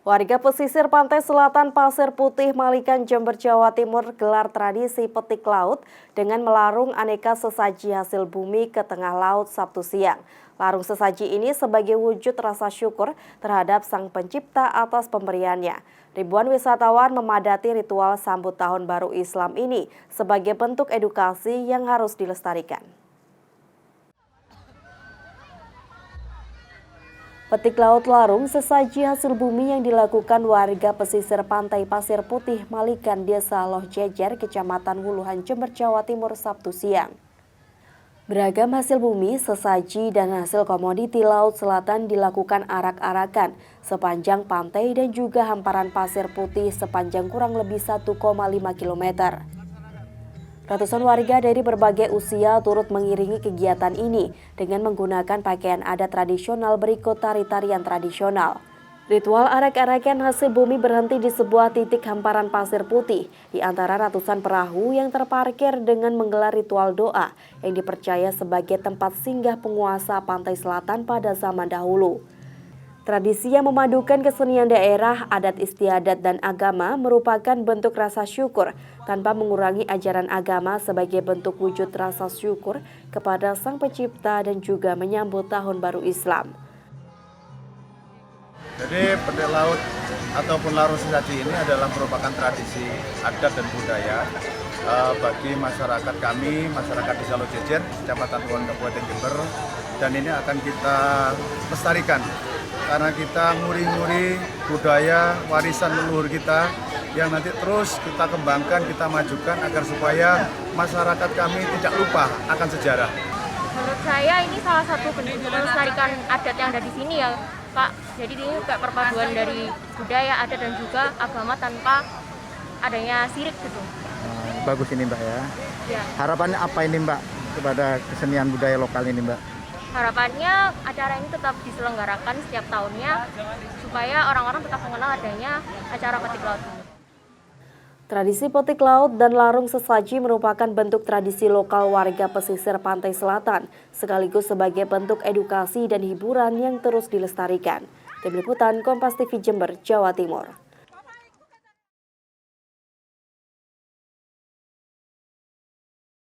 Warga pesisir pantai selatan Pasir Putih, Malikan, Jember, Jawa Timur gelar tradisi petik laut dengan melarung aneka sesaji hasil bumi ke tengah laut Sabtu siang. Larung sesaji ini sebagai wujud rasa syukur terhadap Sang Pencipta atas pemberiannya. Ribuan wisatawan memadati ritual sambut tahun baru Islam ini sebagai bentuk edukasi yang harus dilestarikan. Petik laut larung sesaji hasil bumi yang dilakukan warga pesisir pantai Pasir Putih, Malikan, Desa Loh Jejer, Kecamatan Wuluhan, Jember, Jawa Timur, Sabtu siang. Beragam hasil bumi, sesaji, dan hasil komoditi laut selatan dilakukan arak-arakan sepanjang pantai dan juga hamparan pasir putih sepanjang kurang lebih 1,5 km. Ratusan warga dari berbagai usia turut mengiringi kegiatan ini dengan menggunakan pakaian adat tradisional berikut tari-tarian tradisional. Ritual arak-arakan hasil bumi berhenti di sebuah titik hamparan pasir putih di antara ratusan perahu yang terparkir dengan menggelar ritual doa yang dipercaya sebagai tempat singgah penguasa pantai selatan pada zaman dahulu. Tradisi yang memadukan kesenian daerah, adat istiadat, dan agama merupakan bentuk rasa syukur tanpa mengurangi ajaran agama sebagai bentuk wujud rasa syukur kepada Sang Pencipta dan juga menyambut Tahun Baru Islam. Jadi petik laut ataupun larung sesaji ini adalah merupakan tradisi adat dan budaya bagi masyarakat kami, masyarakat Desa Loh Jejer, Kecamatan Wuluhan, Kabupaten Jember, dan ini akan kita lestarikan karena kita nguri-nguri budaya warisan leluhur kita yang nanti terus kita kembangkan, kita majukan agar supaya masyarakat kami tidak lupa akan sejarah. Menurut saya ini salah satu bentuk melestarikan adat yang ada di sini ya Pak. Jadi ini kayak perpaduan dari budaya, adat, dan juga agama tanpa adanya sirik gitu. Bagus ini Mbak ya. Ya. Harapannya apa ini Mbak kepada kesenian budaya lokal ini Mbak? Harapannya acara ini tetap diselenggarakan setiap tahunnya supaya orang-orang tetap mengenal adanya acara petik laut ini. Tradisi petik laut dan larung sesaji merupakan bentuk tradisi lokal warga pesisir pantai selatan, sekaligus sebagai bentuk edukasi dan hiburan yang terus dilestarikan. Tim Liputan Kompas TV Jember, Jawa Timur.